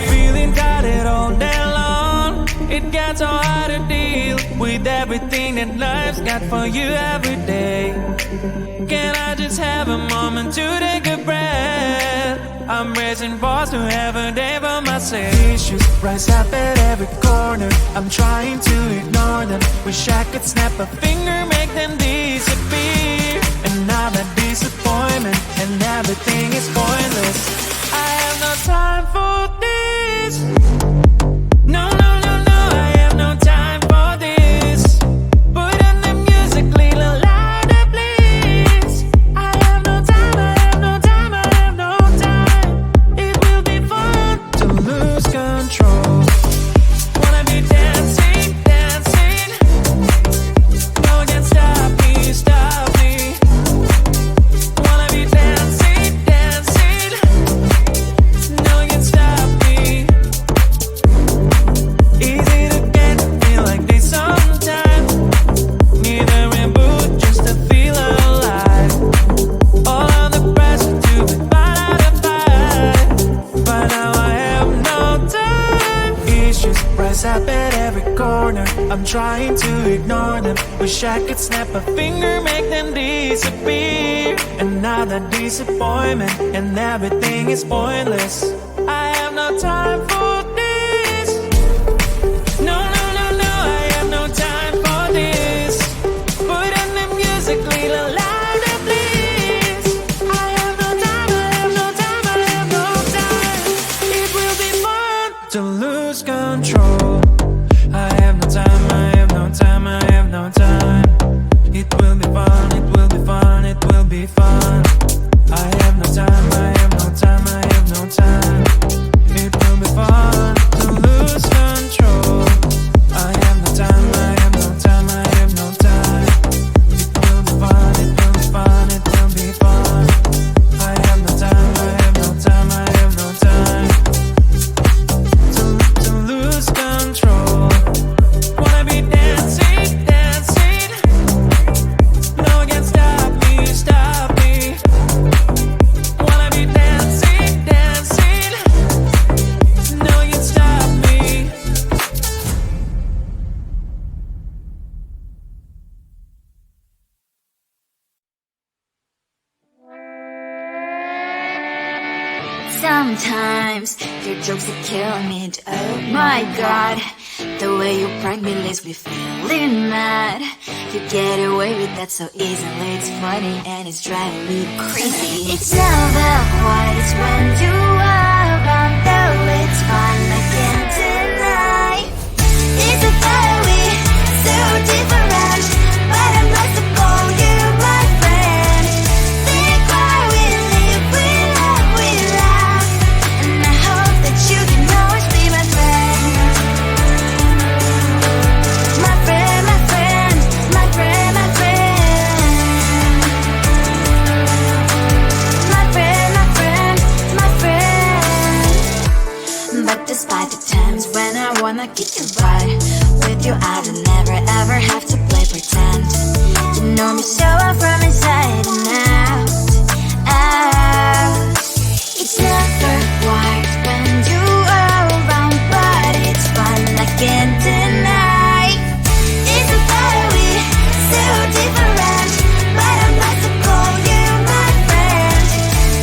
Feeling tired all day long. It gets so hard to deal with everything that life's got for you every day. Can I just have a moment to take a breath? I'm raising balls to have a day for myself. Issues rise up at every corner. I'm trying to ignore them. Wish I could snap a finger, make them disappear. And now that disappointment and everything is pointless. I have no time for this. No, no, no, no, I have no time for this. Put on the music, little louder, please. I have no time, I have no time, I have no time. It will be fun to lose control. Wanna be dancing, dancing. No one can stop me, stop me. Wanna be dancing, dancing. No one can stop me. Easy to get to feel like this sometimes. Need a reboot just to feel alive. All of the pressure to be part of the fight. But now I have no time. Issues rise up at every corner. I'm trying to ignore them. Wish I could snap a finger, make them disappear. And now that disappointment and everything is pointless. I have no time for this. No, no, no, no, I have no time for this. Put on the music, little louder, please. I have no time, I have no time, I have no time. It will be fun to lose control. I have no time, I have no time, I have no time. It will be fun, it will be fun, it will be fun. I have no time, I have no time, I have no time. It will be fun to lose control. I have no time, I have no time, I have no time. It will be fun, it will be fun, it will be fun. I have no time, I have no time, I have no time. To lose control. Wanna be dancing, dancing. No one can stop me, stop me. Wanna be dancing, dancing. No one can stop me. Sometimes your jokes that kill me. Oh my god, the way you prank me leaves me feeling mad. You get away with that so easily. It's funny and it's driving me crazy. It's never quite as when you are around, though it's fun, I can't deny. It's a very so different, but I must call you my friend. Think why we live, we love, we laugh, and I hope that you can always be my friend. My friend, my friend, my friend, my friend. My friend, my friend, my friend. But despite the times when I wanna kick your butt, with you I don't never ever have to play pretend. You know me so well from inside and out, out. It's never quite when you are around, but it's fun, I can't deny. It's a very so different, but I must call you my friend.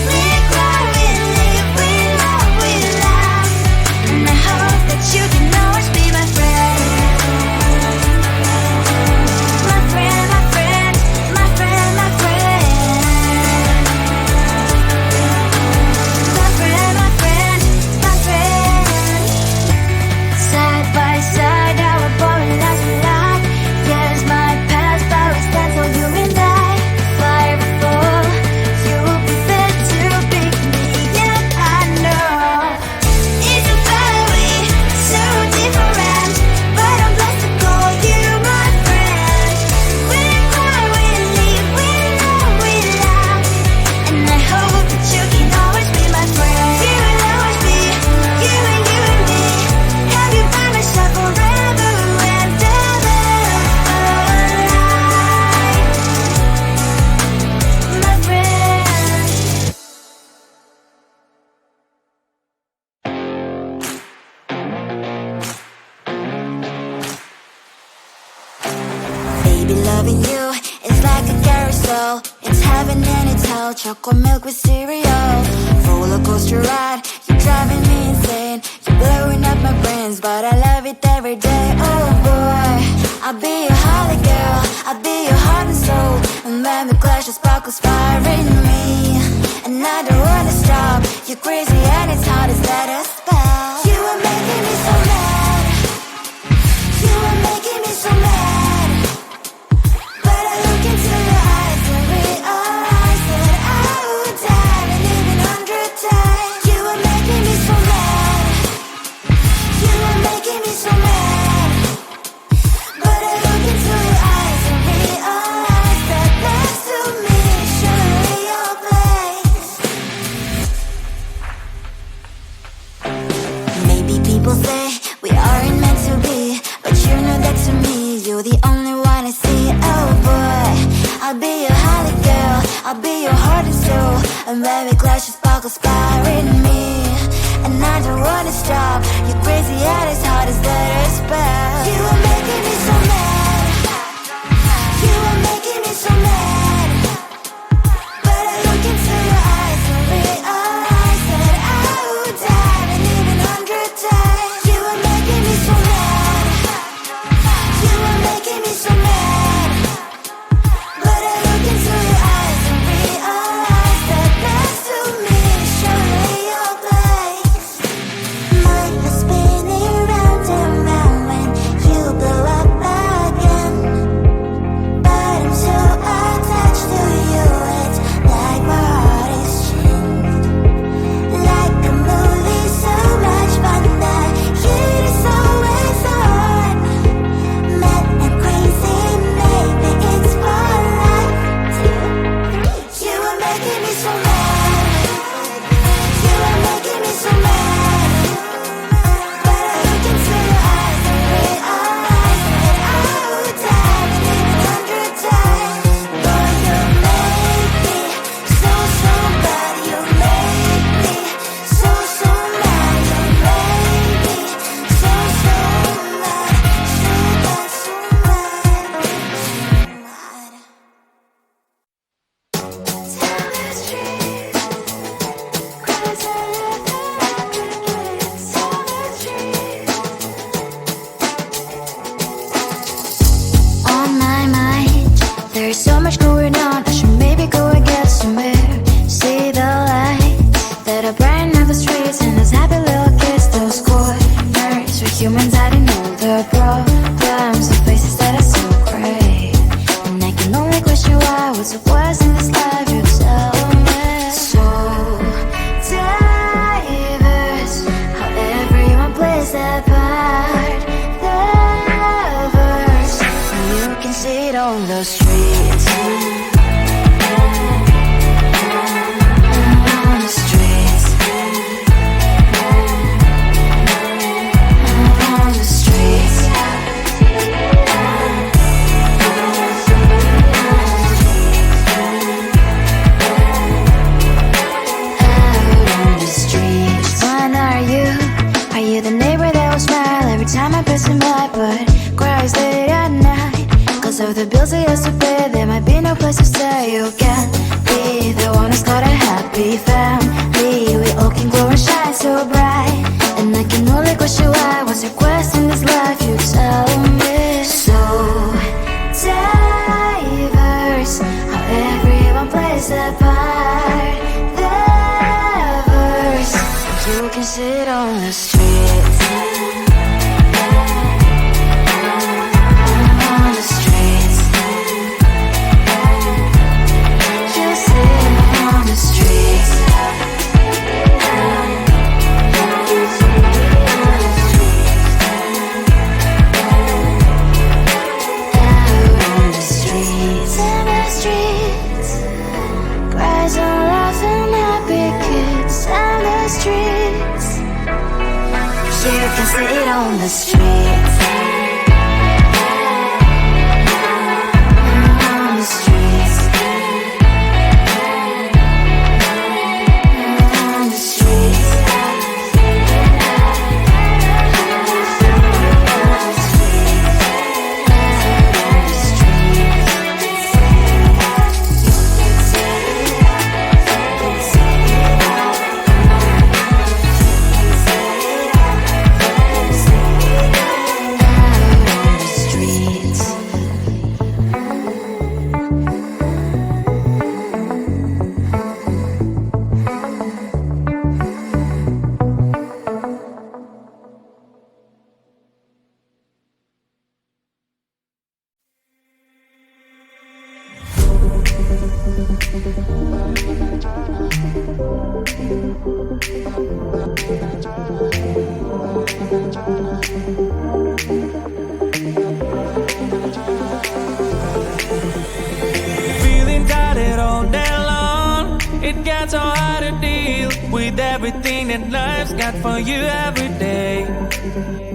We cry, we live, we love, we laugh, and I hope that you can always be my friend. My friend, my friend, my friend, my friend. Baby, loving you is like a carousel. It's heaven and it's hell, chocolate milk with cereal. Roller coaster ride, you're driving me insane. You're blowing up my brains, but I love it every day. Oh boy, I'll be your holly girl, I'll be your heart and soul. And when we clash, the sparkles fire in me. And I don't wanna stop, you're crazy and it's hard as let us spell. You are making me so mad, you are making me so mad. But I look into your eyes and realize that I would die and even 100 times. You are making me so mad, you are making me so mad. But I look into your eyes and realize that next to me is surely your place. Maybe people say we aren't meant to be, but you know that to me you're the only one I see. Oh boy, I'll be your holly girl, I'll be your heart and soul. And when we clash, the sparkles fire in me. And I don't wanna stop, you're crazy and as hard as that spell. You are making me so mad, you are making me so mad. But I look into your eyes and realize that I would die and even 100 times. You are making me so mad, you are making me so mad. But I look into your eyes and realize that next to me is surely your place. Mind was spinning round and round when you blow up again. But I'm so attached to you, it's like my heart is chained. Like a movie, so much fun that heat is always on. Mad and crazy, maybe it's for life. You are making me so mad, you are making me so mad. But I look into your eyes and realize that I would die and even 100 times. Boy, you make me so, so bad. You make me so, so mad. You make me so, so mad. So bad, so mad, so mad. Tell the truth, 'cause I love crickets. Tell the truth. On my mind, there's so much going on. I should maybe go and get somewhere. See the lights that are brighten up the streets, and those happy little kids, those corners where humans hiding all their problems, the faces that are so great. And I can only question why, what's the worst in this life, you tell me. So diverse, how everyone plays their part. Lovers, you can see it on the streets. On the streets. On the streets. Out on the streets. When are you? Are you the neighbor that will smile every time I pass him by, but cries late at night? 'Cause of the bills I used to pay, there might be no place to stay. You can't be the one who's got a happy family. We all can glow and shine so bright. And I can only question why, what's your quest in this life, you tell me. So diverse, how everyone plays their part. Lovers, you can sit on the streets. On the streets. You sit on the streets. Feeling tired all day long. It gets so hard to deal with everything that life's got for you every day.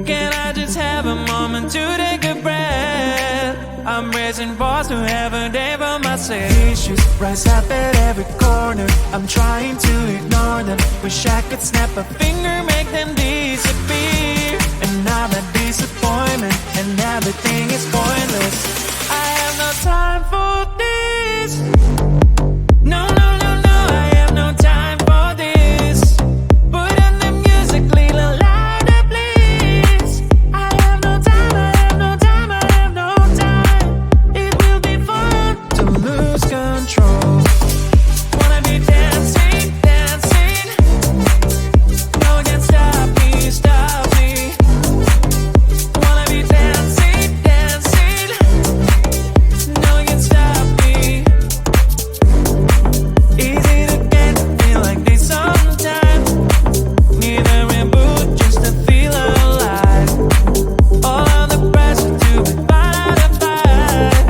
Can I just have a moment to take a breath? I'm raising balls to have a day for myself. Issues rise up at every corner. I'm trying to ignore them. Wish I could snap a finger, make them disappear. And now that disappointment and everything is pointless. I have no time for this. No, no, no, no, I have no time for this. Put on the music, little louder, please. I have no time, I have no time, I have no time. It will be fun to lose control. Wanna be dancing, dancing. No one can stop me, stop me. Wanna be dancing, dancing. No one can stop me. Easy to get, feel like this sometimes. Need a reboot just to feel alive. All of the pressure to be fine to fight.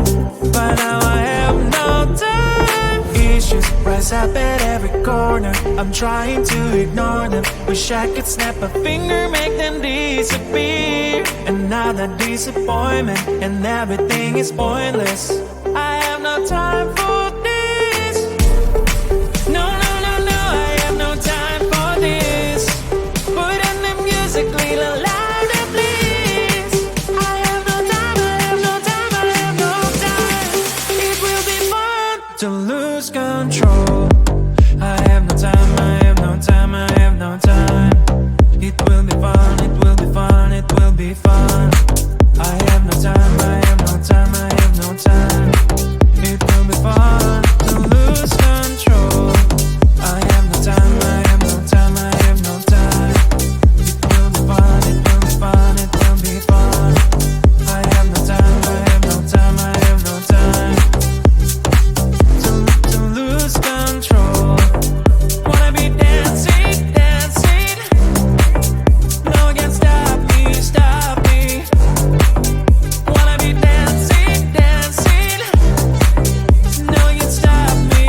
But now I have no time. Issues rise up at every corner. I'm trying to ignore them. Wish I could snap a finger, make them disappear. And now that disappointment and everything is pointless. I have no time for this. No, no, no, no, I have no time for this. Put on the music, little louder, please. I have no time, I have no time, I have no time. It will be fun to lose control. I have no time, I have no time, I have no time. It will be fun, it will be fun, it will be fun. I have no time, I have no time, I have no time. It will be fun to lose control. I have no time, I have no time, I have no time. It will be fun, it will be fun, it will be fun. I have no time, I have no time, I have no time. To lose control. Wanna be dancing, dancing. No one can stop me, stop me. Wanna be dancing, dancing. No one can stop me.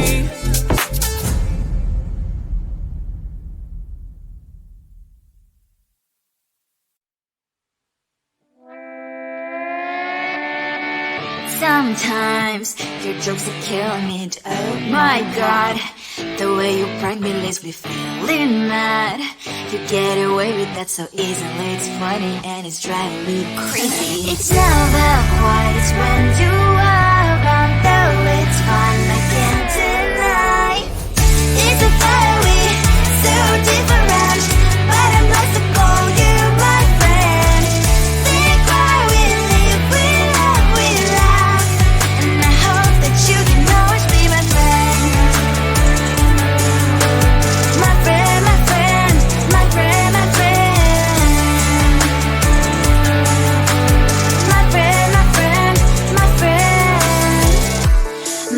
Sometimes your jokes are killing me. Oh my god, the way you prank me leaves me feeling mad. You get away with that so easily. It's funny and it's driving me crazy. It's never quiet, it's when you are around. Though it's fun, I can't deny. It's a fire we so different, but I'm lost to call you my friend. Think why we live, we love, we laugh, and I hope that you can always be my friend. My friend, my friend, my friend, my friend. My friend, my friend, my friend.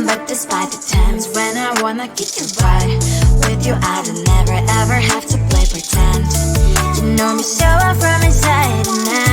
But despite the times when I wanna kick your butt, with you I don't never ever have to play pretend. You know me so well from inside and out.